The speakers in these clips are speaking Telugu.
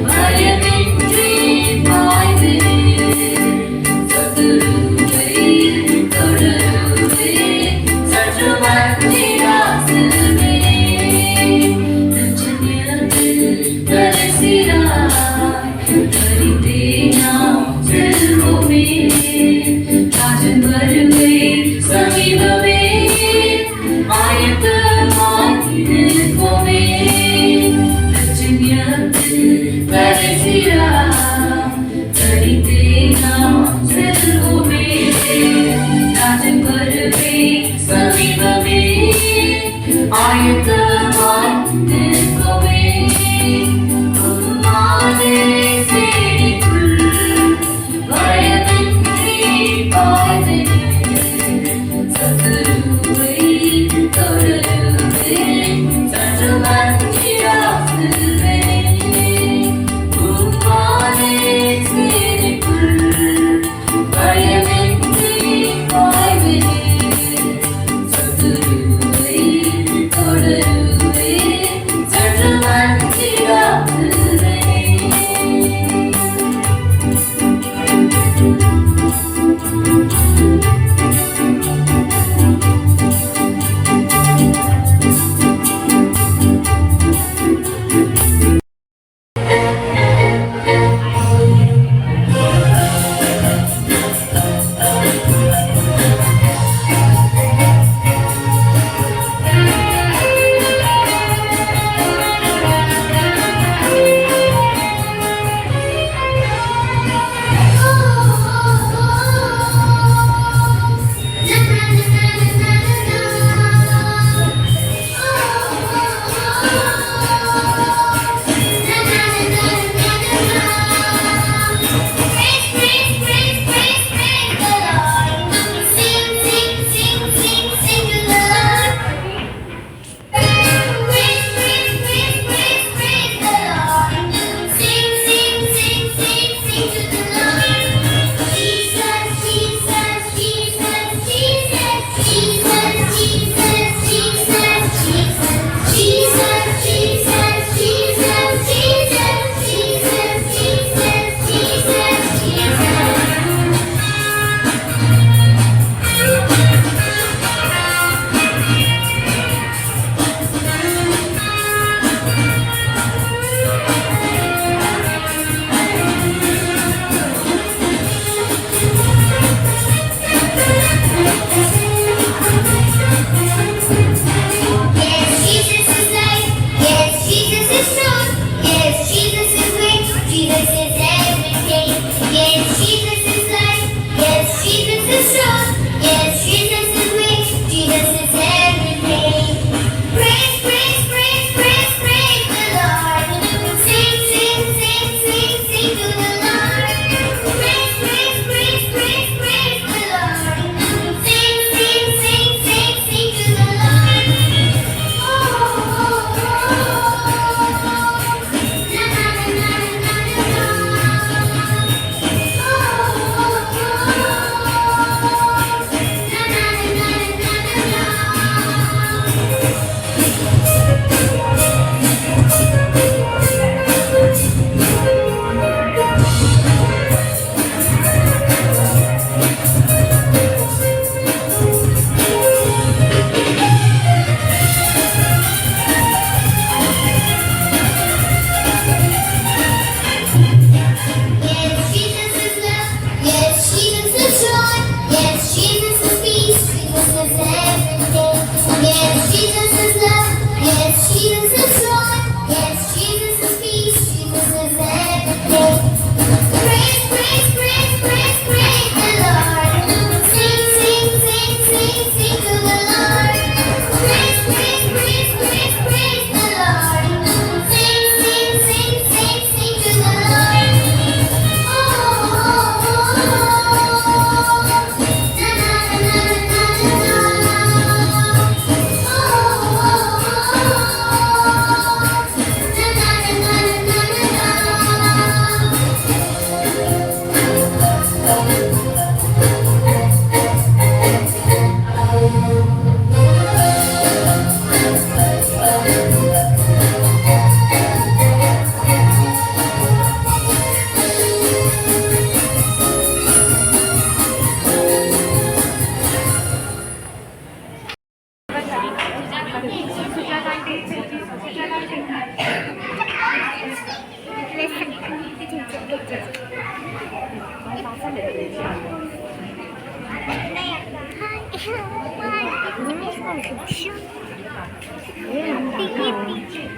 Maria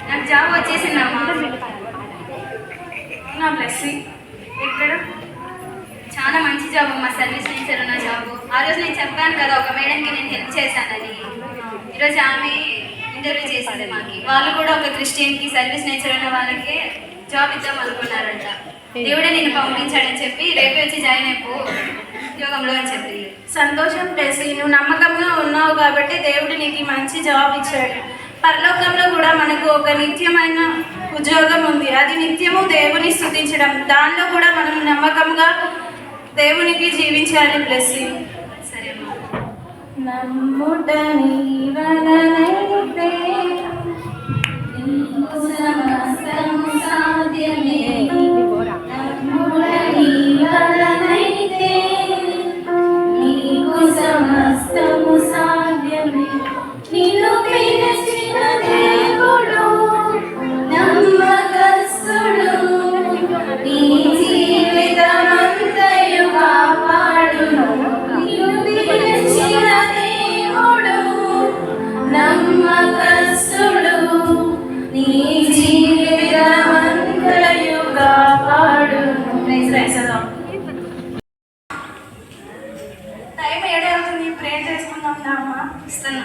నాకు జాబ్ వచ్చేసిందమ్మా. నా బ్లెస్సింగ్ ఇక్కడ చాలా మంచి జాబ్ అమ్మా, సర్వీస్ నేచర్ ఉన్న జాబ్. ఆ రోజు నేను చెప్పాను కదా ఒక మేడంకి నేను హెల్ప్ చేశానని. ఈరోజు ఆమె ఇంటర్వ్యూ చేసింది మాకి. వాళ్ళు కూడా ఒక క్రిస్టియన్కి సర్వీస్ నేచర్ ఉన్న వాళ్ళకి జాబ్ ఇద్దాం అనుకున్నారంట. దేవుడే నేను పంపించాడని చెప్పి రేపే వచ్చి జాయిన్ అయిపో ఉద్యోగంలో అని చెప్పి. సంతోషం ప్లస్ నువ్వు నమ్మకంగా ఉన్నావు కాబట్టి దేవుడు నీకు మంచి జాబ్ ఇచ్చాడు. పరలోకంలో కూడా మనకు ఒక నిత్యమైన ఉద్యోగం ఉంది, అది నిత్యము దేవుని స్తుతించడం. దానిలో కూడా మనం నమ్మకంగా దేవునికి జీవించాలి. ప్లస్ సరే నమ్ముట నీ వలనైతే సమస్తము సాధ్యమే. నమ్ముట నీ వలనైతే నీకు సమస్తము సాధ్యమే. నిన్ను పిలిచిన దేవుడు నమ్మకస్తుడు, నీ జీవితమంతయు కాపాడును. నిన్ను పిలిచిన దేవుడు నమ్మకస్తుడు, నీ జీవితమంతయు కాపాడును. టైం ఏడవుతుంది, ప్రేర్ చేసుకుందాం నామా. ఇస్తున్నా.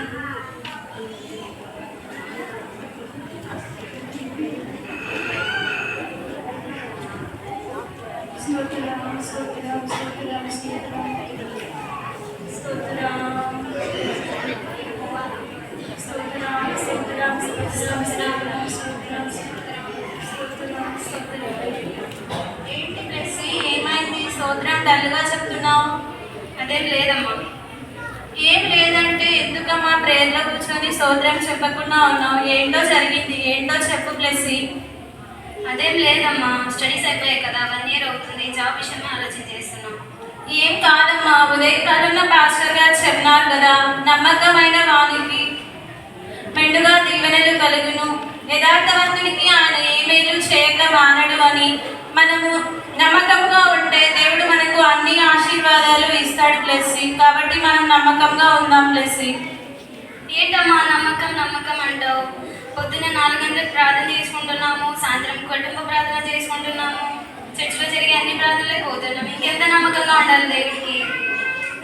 ఏంటి ప్లస్ ఏమైంది? స్తోత్రం డల్గా చెప్తున్నావు. అదేం లేదమ్మా. ఏం లేదంటే ఎందుకమ్మా ప్రేయర్లో కూర్చొని స్తోత్రం చెప్పకుండా ఉన్నావు? ఏంటో జరిగింది, ఏంటో చెప్పు ప్లస్. అదేం లేదమ్మా, స్టడీస్ అయిపోయాయి కదా, 1 year అవుతుంది. జాబ్ విషయమే ఆలోచన చేస్తున్నాం. ఏం కాదమ్మా, ఉదయకాలంలో పాస్టర్ గారు చెప్పినారు కదా, నమ్మకమైన వానికి మెండుగా దీవెనలు కలుగును, యథార్థవంతునికి ఆయన ఏ మేలు చేయక మానడు అని. మనము నమ్మకంగా ఉంటే దేవుడు మనకు అన్ని ఆశీర్వాదాలు ఇస్తాడు ప్లస్. కాబట్టి మనం నమ్మకంగా ఉందాం ప్లస్. ఏంటమ్మా నమ్మకం నమ్మకం అంటావు? పొద్దున్న 4 గంటలకు ప్రార్థన చేసుకుంటున్నాము, సాయంత్రం కుటుంబ ప్రార్థన చేసుకుంటున్నాము, చర్చిలో జరిగే అన్ని ప్రార్థనలకు పోతున్నాము. ఇంకెంత నమ్మకంగా ఉండాలి దేవుడికి?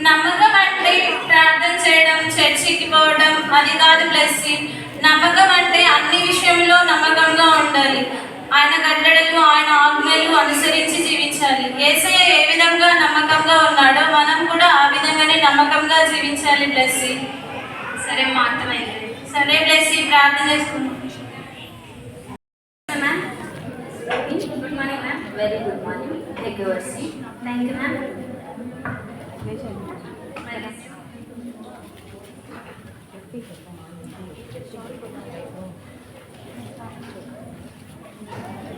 నమ్మకం అంటే ప్రార్థన చేయడం, చర్చికి పోవడం అది కాదు బ్లెస్సింగ్. నమ్మకం అంటే అన్ని విషయంలో నమ్మకంగా ఉండాలి. ఆయన కట్టడలు, ఆయన ఆజ్ఞలు అనుసరించి జీవించాలి. యేసయ్య ఏ విధంగా నమ్మకంగా ఉన్నాడో మనం కూడా ఆ విధంగానే నమ్మకంగా జీవించాలి బ్లెస్సింగ్. సరే మా అర్థమైంది. సరే బ్లెస్సింగ్, ప్రార్థన చేసుకుందాం. Ma'am good morning ma'am. Very good morning. Take your seat. Thank you ma'am.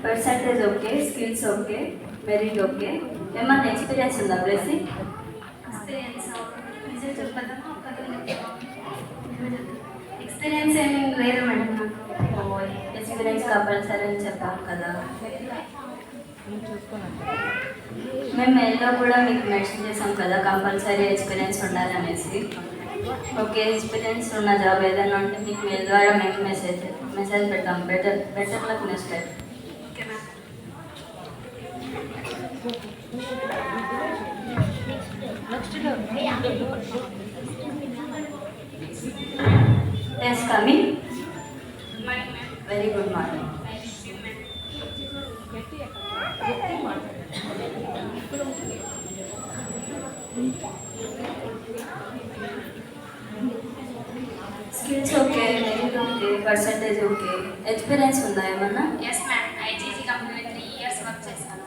Percentage okay, skills okay, merit okay. ఏమన్నా ఎక్స్పీరియన్స్ ఉందా బ్లెస్సింగ్? ఎక్స్పీరియన్స్ ఏమీ లేదు మేడం నాకు. ఎక్స్పీరియన్స్ కంపల్సరీ అని చెప్పాం కదా. మేము మెయిల్లో కూడా మీకు మెన్షన్ చేసాం కదా కంపల్సరీ ఎక్స్పీరియన్స్ ఉండాలనేసి. ఓకే, ఎక్స్పీరియన్స్ ఉన్న జాబ్ ఏదైనా ఉంటే మీకు మెయిల్ ద్వారా మేము మెసేజ్ పెట్టాం. Better luck next time. Okay ma'am. Yes coming. Good morning ma'am. Very good morning. Skills okay, merit okay, percentage okay. Experience ఉందా ఏమన్నా? Yes ma'am. ఐజీజీ కంపెనీలో 3 years వర్క్ చేశాను.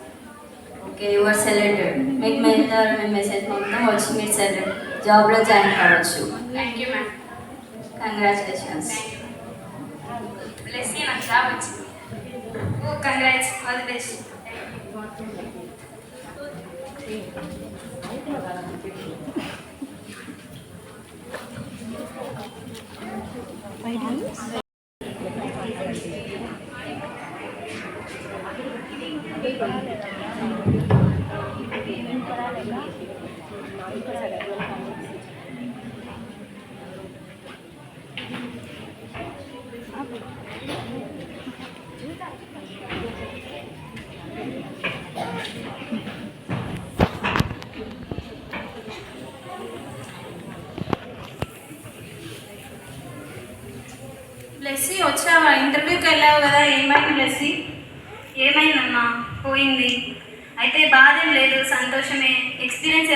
Okay, your selected. మీకు మెయిల్ ద్వారా మేము మెసేజ్ పంపుతాం, వచ్చి మీరు జాబ్లో జాయిన్ కావచ్చు. Thank you ma'am. Congratulations. Thank you. Blessing నాకు జాబ్ వచ్చింది. Oh congrats, all the best. Blessy, వచ్చావా? ఇంటర్వ్యూకి వెళ్ళావు కదా, ఏమైంది బ్లెస్సీ? ఏమైందమ్మా? పోయింది. అయితే బాధ ఏం లేదు, సంతోషమే. ఎక్స్పీరియన్స్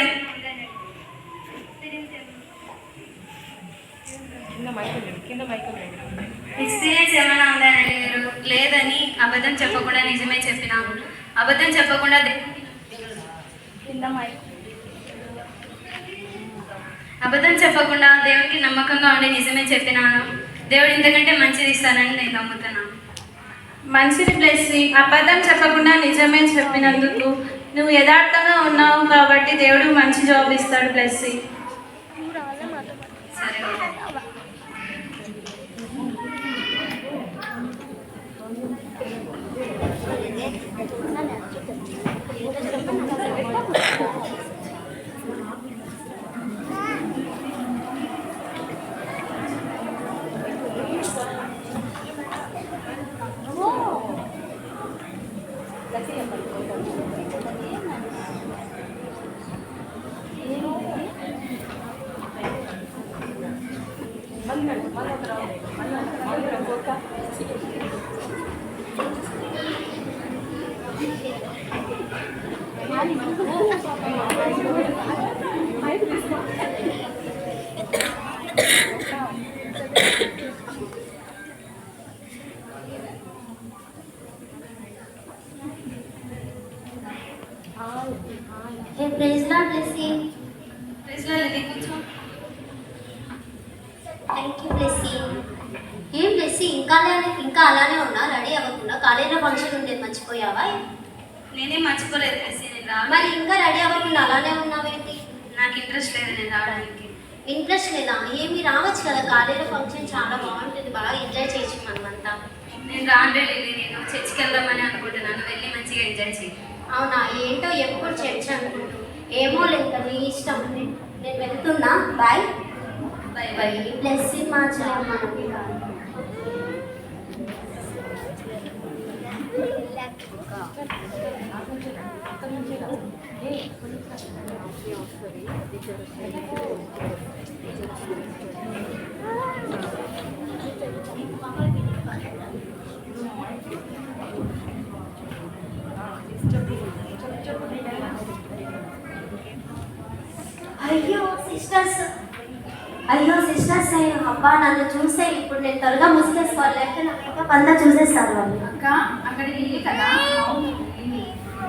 ఎక్స్పీరియన్స్ ఏమైనా ఉందని అడిగారు. లేదని అబద్ధం చెప్పకుండా నిజమే చెప్పినాము. అబద్ధం చెప్పకుండా అబద్ధం చెప్పకుండా దేవునికి నమ్మకంగా ఉండి నిజమే చెప్పినాను. దేవుడు ఇంతకంటే మంచిది ఇస్తానని నేను నమ్ముతున్నాను. మంచిది బ్లెస్సీ. అబద్ధం చెప్పకుండా నిజమే చెప్పినందుకు నువ్వు యథార్థంగా ఉన్నావు కాబట్టి దేవుడు మంచి జాబ్ ఇస్తాడు బ్లెస్సీ. సరే. Hey, praise Lord, blessing. కూర్చో. Thank you blessing. ఏం బ్లెస్సింగ్ ఇంకా అలానే ఉన్నా, రెడీ అవ్వకుండా? కాలేజీలో ఫంక్షన్ ఉండేది మర్చిపోయావా? నేనేం మర్చిపోలేదు బ్లెస్సీ, నేను రావడానికి. మరి ఇంకా రెడీ అవ్వకుండా అలానే ఉన్నావేంటి? నాకు ఇంట్రెస్ట్ లేదు నేను రావడానికి. ఇంట్రెస్ట్ లేదా? ఏమి రావచ్చు కదా, కాలేజీలో ఫంక్షన్ చాలా బాగుంటుంది, బాగా ఎంజాయ్ చేయొచ్చు మనమంతా. నేను రాలేదు, నేను చర్చికి వెళ్దామని అనుకుంటున్నాను. వెళ్ళి మంచిగా ఎంజాయ్ చేయి. అవునా? ఏంటో ఎప్పుడు చర్చ అనుకుంటూ. ఏమో లేదు, నీ ఇష్టం. నేను వెళ్తున్నా, బాయ్. Bye bye. బ్లెస్సింగ్ మార్చలేము మనం. అయ్యో సిస్టర్స్, అయ్యో సిస్టర్స్, అబ్బా నన్ను చూస్తే ఇప్పుడు నేను త్వరగా ముసుగేసుకోవాలి, లేకపోతే నా మేకప్ అంతా చూసేస్తారు వాళ్ళు. అక్క అక్కడ లిల్లీ కదా?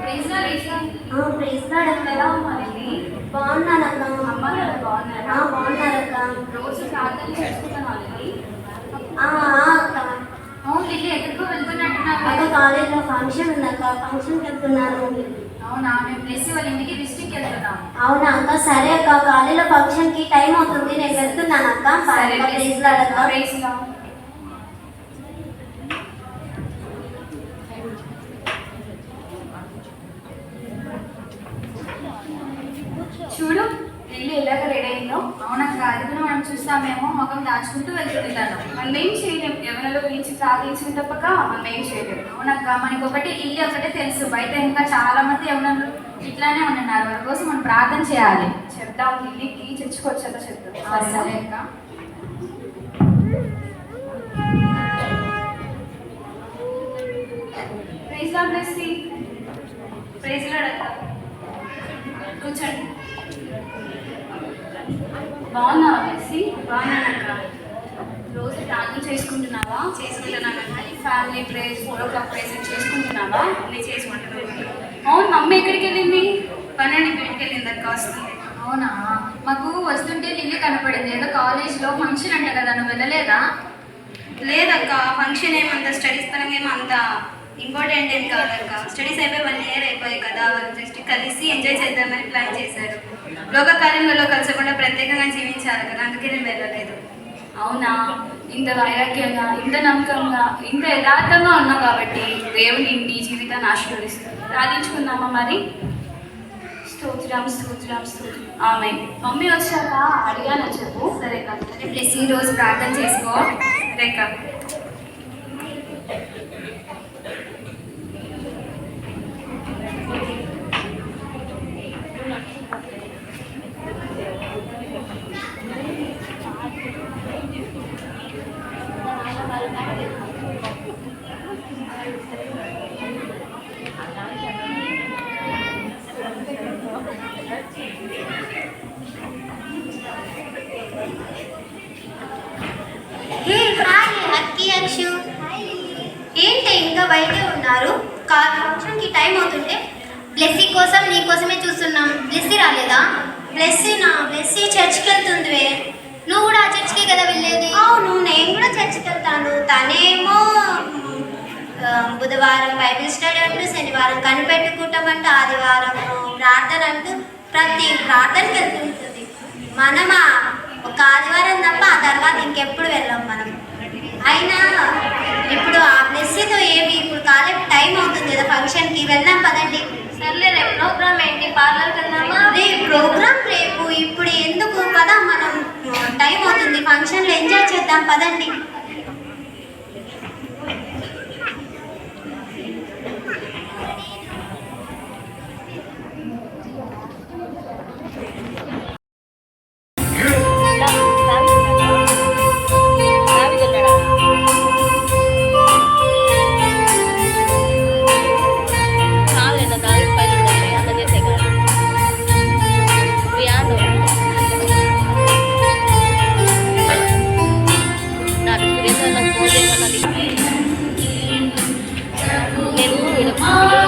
ప్రైజ్ లార్డ్ అక్క. ఎలా ఉన్నారు లిల్లీ? బాగున్నానక్క. అమ్మ నాన్న బాగున్నారా? బాగున్నారక్క. రోజు ప్రార్థన చేసుకుంటున్నావా లిల్లీ? అక్క. అవును లిల్లీ, ఎక్కడికో వెళ్తున్నట్టున్నావు. అక్క కాలేజ్లో ఫంక్షన్ ఉందక్క, ఫంక్షన్కి వెళ్తున్నాను. అవునా? మేము ప్లస్ వాళ్ళ ఇంటికి విజిట్కి వెళ్తున్నాం. అవునా అక్క? సరే అక్క, కాలేజ్లో ఫంక్షన్కి టైం అవుతుంది, నేను వెళ్తున్నాను అక్క. సరే ప్లీజ్ లార్డ్ అక్క. Praise Lord. చూడు లిల్లీ ఎలాగ రెడీ అయిందో. అవునక్క, అది కూడా మనం చూస్తామేమో ముఖం దాచుకుంటూ వెళ్తుంది తను. మనం ఏం చేయలేం, ఎవరిలో గురించి ప్రార్థించిన తప్పక మనం ఏం చేయలేం. అవునక్క, మనకి ఒకటి లిల్లీ ఒకటే తెలుసు, బయట ఇంకా చాలా మంది ఎవరు ఇట్లానే ఉంటున్నారు, వాళ్ళ కోసం మనం ప్రార్థన చేయాలి. చెప్తాం లిల్లీకి, చర్చకొచ్చాక చెప్తాం. సరే అక్క. Praise Lord Blessy. Praise Lord అక్క. కూర్చోండి. బాగున్నావా బ్లెస్సీ? బాగున్నానక్క. రోజు ప్రార్థన చేసుకుంటున్నావా? చేసుకుంటున్నానక్క. ఫ్యామిలీ ప్రేయర్స్, 4 o'clock ప్రేయర్స్ చేసుకుంటున్నావా? నేను చేసుకుంటున్నాను. అవును, మమ్మీ ఎక్కడికి వెళ్ళింది? పన్నెండు బయటికి వెళ్ళింది అక్క, వస్తుంది. అవునా? మాకు వస్తుంటే లిల్లీ కనపడింది, ఏదో కాలేజ్లో ఫంక్షన్ అంట కదా, నువ్వు వెళ్ళలేదా? లేదక్క, ఫంక్షన్ ఏమంత స్టడీస్ పరంగా ఏమంత ఇంపార్టెంట్ ఏం కాదక్క. స్టడీస్ అయిపోయి 1 year అయిపోయాయి కదా, వాళ్ళు జస్ట్ కలిసి ఎంజాయ్ చేద్దామని ప్లాన్ చేశారు. లోక కార్యంలో కలసకుండా ప్రత్యేకంగా జీవించాలి కదా, అందుకే నేను వెళ్ళలేదు. అవునా? ఇంత వైరాగ్యంగా, ఇంత నమ్మకంగా, ఇంత యథార్థంగా ఉన్నావు కాబట్టి దేవుని నీ జీవితాన్ని ఆశీర్వదిస్తుంది. ప్రార్థించుకుందామా మరి? స్తోత్రం స్తోత్రం స్తోత్రం. ఆమె మమ్మీ వచ్చాక అడిగాను చెప్పు. సరే కాదు. ప్లీజ్ ఈ రోజు ప్రార్థన చేసుకో. సరే కాదు. ఏంటి ఇంకా బయటే ఉన్నారు? ఫంక్షన్కి టైం అవుతుంటే బ్లెస్సీ కోసం నీ కోసమే చూస్తున్నాం. బ్లెస్సీ రాలేదా? బ్లెస్సీ చర్చ్కి వెళ్తుందివే. నువ్వు కూడా ఆ చర్చ్కి కదా వెళ్ళేది? అవును, నేను కూడా చర్చ్కి వెళ్తాను. తనేమో బుధవారం బైబిల్ స్టడీ అంటూ, శనివారం కనిపెట్టుకుంటాం అంటూ, ఆదివారం ప్రార్థన అంటూ ప్రతి ప్రార్థనకి వెళ్తుంటుంది. మనమా ఒక ఆదివారం తప్ప ఆ తర్వాత ఇంకెప్పుడు వెళ్ళాం మనం. అయినా ఇప్పుడు ఆ బ్లెస్సీతో ఏమి, ఇప్పుడు కాలేజ్ టైం అవుతుంది కదా, ఫంక్షన్కి వెళ్దాం పదండి. సర్లే, రేపు ప్రోగ్రామ్ ఏంటి? పార్లర్కి వెళ్దామా? ప్రోగ్రామ్ రేపు, ఇప్పుడు ఎందుకు? పదా, మనం టైం అవుతుంది, ఫంక్షన్లో ఎంజాయ్ చేద్దాం పదండి. నేను